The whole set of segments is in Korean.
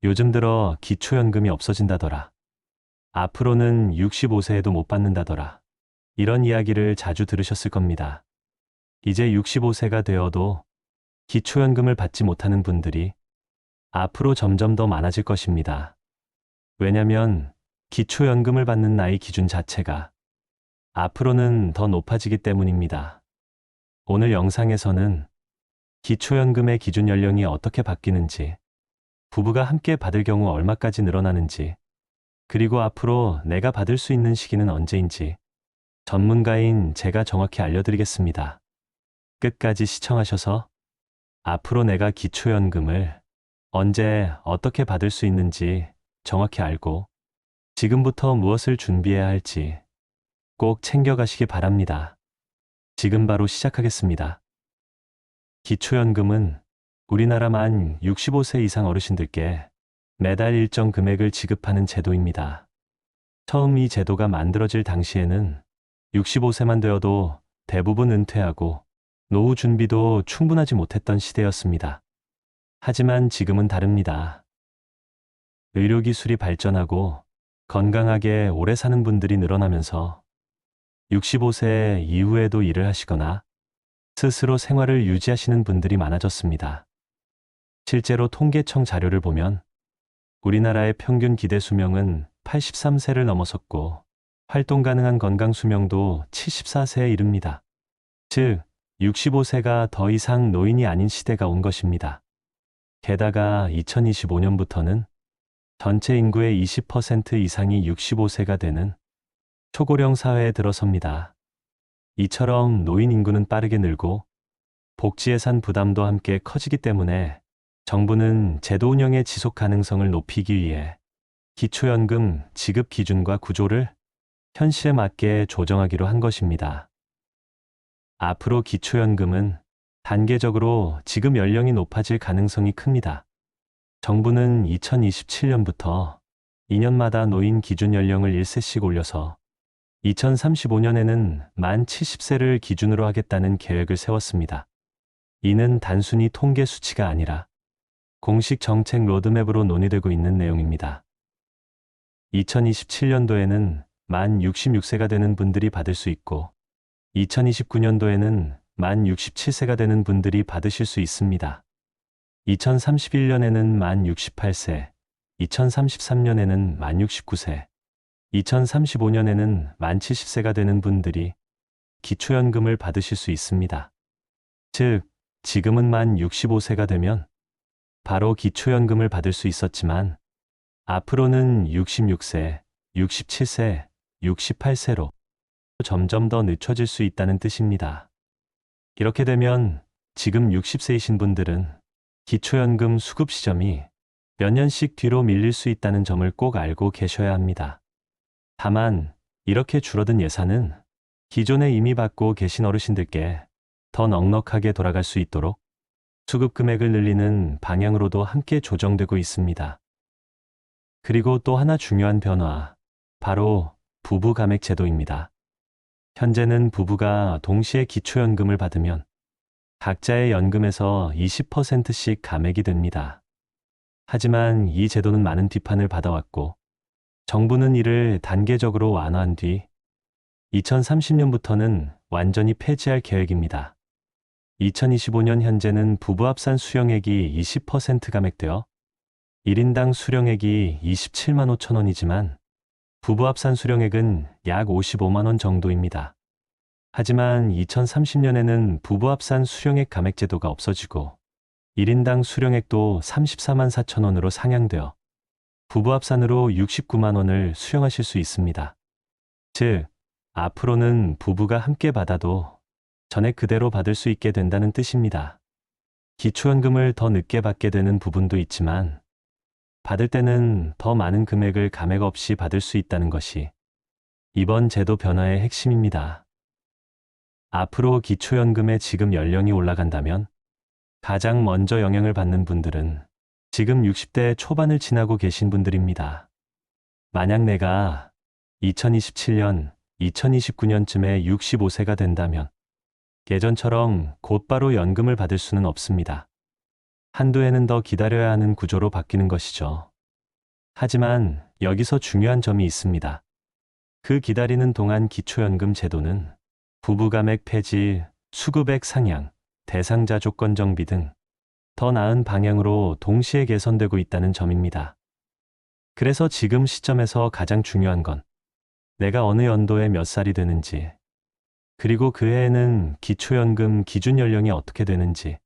요즘 들어 기초연금이 없어진다더라. 앞으로는 65세에도 못 받는다더라. 이런 이야기를 자주 들으셨을 겁니다. 이제 65세가 되어도 기초연금을 받지 못하는 분들이 앞으로 점점 더 많아질 것입니다. 왜냐면 기초연금을 받는 나이 기준 자체가 앞으로는 더 높아지기 때문입니다. 오늘 영상에서는 기초연금의 기준 연령이 어떻게 바뀌는지, 부부가 함께 받을 경우 얼마까지 늘어나는지, 그리고 앞으로 내가 받을 수 있는 시기는 언제인지 전문가인 제가 정확히 알려드리겠습니다. 끝까지 시청하셔서 앞으로 내가 기초연금을 언제 어떻게 받을 수 있는지 정확히 알고 지금부터 무엇을 준비해야 할지 꼭 챙겨가시기 바랍니다. 지금 바로 시작하겠습니다. 기초연금은 우리나라 만 65세 이상 어르신들께 매달 일정 금액을 지급하는 제도입니다. 처음 이 제도가 만들어질 당시에는 65세만 되어도 대부분 은퇴하고 노후 준비도 충분하지 못했던 시대였습니다. 하지만 지금은 다릅니다. 의료기술이 발전하고 건강하게 오래 사는 분들이 늘어나면서 65세 이후에도 일을 하시거나 스스로 생활을 유지하시는 분들이 많아졌습니다. 실제로 통계청 자료를 보면 우리나라의 평균 기대 수명은 83세를 넘어섰고 활동 가능한 건강 수명도 74세에 이릅니다. 즉, 65세가 더 이상 노인이 아닌 시대가 온 것입니다. 게다가 2025년부터는 전체 인구의 20% 이상이 65세가 되는 초고령 사회에 들어섭니다. 이처럼 노인 인구는 빠르게 늘고 복지 예산 부담도 함께 커지기 때문에 정부는 제도 운영의 지속 가능성을 높이기 위해 기초연금 지급 기준과 구조를 현실에 맞게 조정하기로 한 것입니다. 앞으로 기초연금은 단계적으로 지급 연령이 높아질 가능성이 큽니다. 정부는 2027년부터 2년마다 노인 기준 연령을 1세씩 올려서 2035년에는 만 70세를 기준으로 하겠다는 계획을 세웠습니다. 이는 단순히 통계 수치가 아니라 공식 정책 로드맵으로 논의되고 있는 내용입니다. 2027년도에는 만 66세가 되는 분들이 받을 수 있고 2029년도에는 만 67세가 되는 분들이 받으실 수 있습니다. 2031년에는 만 68세, 2033년에는 만 69세, 2035년에는 만 70세가 되는 분들이 기초연금을 받으실 수 있습니다. 즉, 지금은 만 65세가 되면 바로 기초연금을 받을 수 있었지만 앞으로는 66세, 67세, 68세로 점점 더 늦춰질 수 있다는 뜻입니다. 이렇게 되면 지금 60세이신 분들은 기초연금 수급 시점이 몇 년씩 뒤로 밀릴 수 있다는 점을 꼭 알고 계셔야 합니다. 다만 이렇게 줄어든 예산은 기존에 이미 받고 계신 어르신들께 더 넉넉하게 돌아갈 수 있도록 수급 금액을 늘리는 방향으로도 함께 조정되고 있습니다. 그리고 또 하나 중요한 변화, 바로 부부 감액 제도입니다. 현재는 부부가 동시에 기초연금을 받으면 각자의 연금에서 20%씩 감액이 됩니다. 하지만 이 제도는 많은 비판을 받아왔고 정부는 이를 단계적으로 완화한 뒤 2030년부터는 완전히 폐지할 계획입니다. 2025년 현재는 부부 합산 수령액이 20% 감액되어 1인당 수령액이 27만 5천 원이지만 부부 합산 수령액은 약 55만 원 정도입니다. 하지만 2030년에는 부부 합산 수령액 감액 제도가 없어지고 1인당 수령액도 34만 4천 원으로 상향되어 부부 합산으로 69만 원을 수령하실 수 있습니다. 즉, 앞으로는 부부가 함께 받아도 전액 그대로 받을 수 있게 된다는 뜻입니다. 기초연금을 더 늦게 받게 되는 부분도 있지만 받을 때는 더 많은 금액을 감액 없이 받을 수 있다는 것이 이번 제도 변화의 핵심입니다. 앞으로 기초연금의 지급 연령이 올라간다면 가장 먼저 영향을 받는 분들은 지금 60대 초반을 지나고 계신 분들입니다. 만약 내가 2027년, 2029년쯤에 65세가 된다면 예전처럼 곧바로 연금을 받을 수는 없습니다. 한두 해는 더 기다려야 하는 구조로 바뀌는 것이죠. 하지만 여기서 중요한 점이 있습니다. 그 기다리는 동안 기초연금 제도는 부부가맥 폐지, 수급액 상향, 대상자 조건 정비 등 더 나은 방향으로 동시에 개선되고 있다는 점입니다. 그래서 지금 시점에서 가장 중요한 건 내가 어느 연도에 몇 살이 되는지, 그리고 그 해에는 기초연금 기준 연령이 어떻게 되는지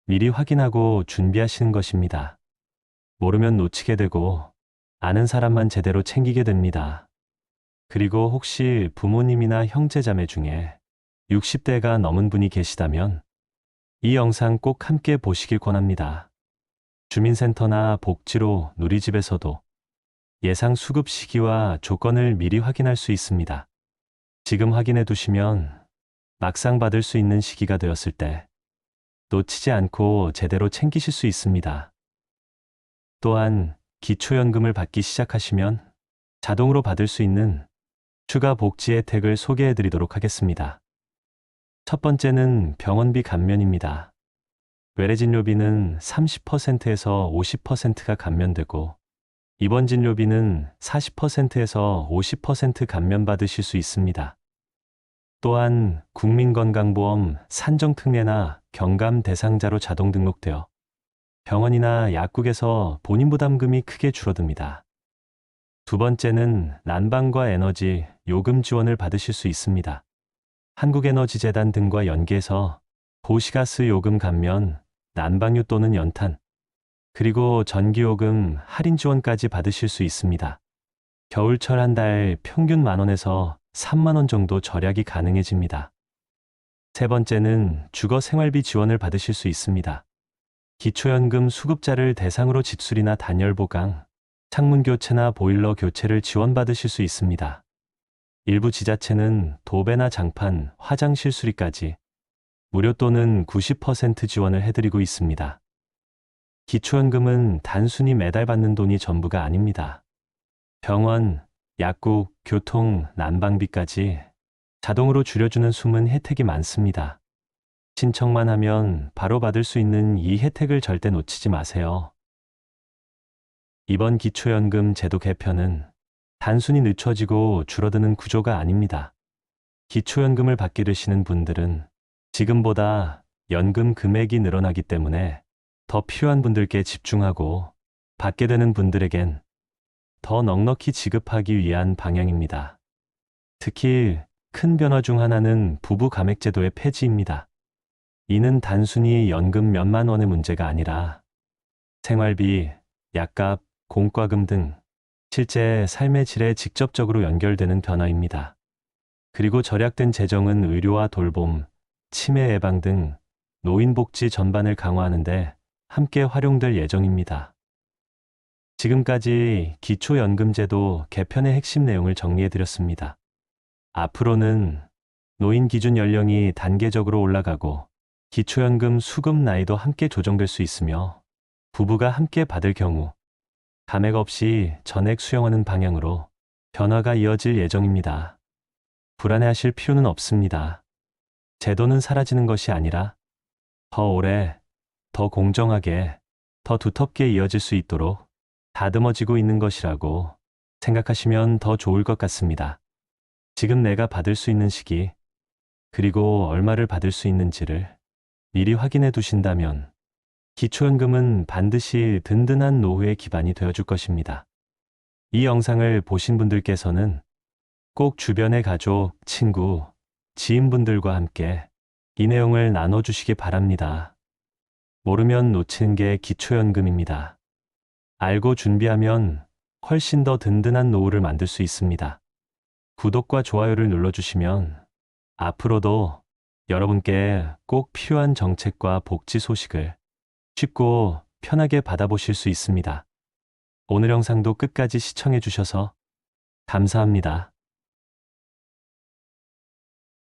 미리 확인하고 준비하시는 것입니다. 모르면 놓치게 되고 아는 사람만 제대로 챙기게 됩니다. 그리고 혹시 부모님이나 형제자매 중에 60대가 넘은 분이 계시다면 이 영상 꼭 함께 보시길 권합니다. 주민센터나 복지로 누리집에서도 예상 수급 시기와 조건을 미리 확인할 수 있습니다. 지금 확인해 두시면 막상 받을 수 있는 시기가 되었을 때 놓치지 않고 제대로 챙기실 수 있습니다. 또한 기초연금을 받기 시작하시면 자동으로 받을 수 있는 추가 복지 혜택을 소개해 드리도록 하겠습니다. 첫 번째는 병원비 감면입니다. 외래진료비는 30%에서 50%가 감면되고 입원 진료비는 40%에서 50% 감면받으실 수 있습니다. 또한 국민건강보험 산정특례나 경감 대상자로 자동 등록되어 병원이나 약국에서 본인 부담금이 크게 줄어듭니다. 두 번째는 난방과 에너지 요금 지원을 받으실 수 있습니다. 한국에너지재단 등과 연계해서 도시가스 요금 감면, 난방료 또는 연탄, 그리고 전기요금 할인 지원까지 받으실 수 있습니다. 겨울철 한 달 평균 10,000원에서 30,000원 정도 절약이 가능해집니다. 세 번째는 주거 생활비 지원을 받으실 수 있습니다. 기초연금 수급자를 대상으로 집수리나 단열 보강, 창문 교체나 보일러 교체를 지원받으실 수 있습니다. 일부 지자체는 도배나 장판, 화장실 수리까지 무료 또는 90% 지원을 해드리고 있습니다. 기초연금은 단순히 매달 받는 돈이 전부가 아닙니다. 병원, 약국, 교통, 난방비까지 자동으로 줄여주는 숨은 혜택이 많습니다. 신청만 하면 바로 받을 수 있는 이 혜택을 절대 놓치지 마세요. 이번 기초연금 제도 개편은 단순히 늦춰지고 줄어드는 구조가 아닙니다. 기초연금을 받게 되시는 분들은 지금보다 연금 금액이 늘어나기 때문에 더 필요한 분들께 집중하고 받게 되는 분들에겐 더 넉넉히 지급하기 위한 방향입니다. 특히 큰 변화 중 하나는 부부 감액제도의 폐지입니다. 이는 단순히 연금 몇만 원의 문제가 아니라 생활비, 약값, 공과금 등 실제 삶의 질에 직접적으로 연결되는 변화입니다. 그리고 절약된 재정은 의료와 돌봄, 치매 예방 등 노인복지 전반을 강화하는 데 함께 활용될 예정입니다. 지금까지 기초연금제도 개편의 핵심 내용을 정리해드렸습니다. 앞으로는 노인 기준 연령이 단계적으로 올라가고 기초연금 수급 나이도 함께 조정될 수 있으며 부부가 함께 받을 경우 감액 없이 전액 수령하는 방향으로 변화가 이어질 예정입니다. 불안해하실 필요는 없습니다. 제도는 사라지는 것이 아니라 더 오래, 더 공정하게, 더 두텁게 이어질 수 있도록 다듬어지고 있는 것이라고 생각하시면 더 좋을 것 같습니다. 지금 내가 받을 수 있는 시기, 그리고 얼마를 받을 수 있는지를 미리 확인해 두신다면 기초연금은 반드시 든든한 노후의 기반이 되어줄 것입니다. 이 영상을 보신 분들께서는 꼭 주변의 가족, 친구, 지인분들과 함께 이 내용을 나눠주시기 바랍니다. 모르면 놓치는 게 기초연금입니다. 알고 준비하면 훨씬 더 든든한 노후를 만들 수 있습니다. 구독과 좋아요를 눌러주시면 앞으로도 여러분께 꼭 필요한 정책과 복지 소식을 쉽고 편하게 받아보실 수 있습니다. 오늘 영상도 끝까지 시청해 주셔서 감사합니다.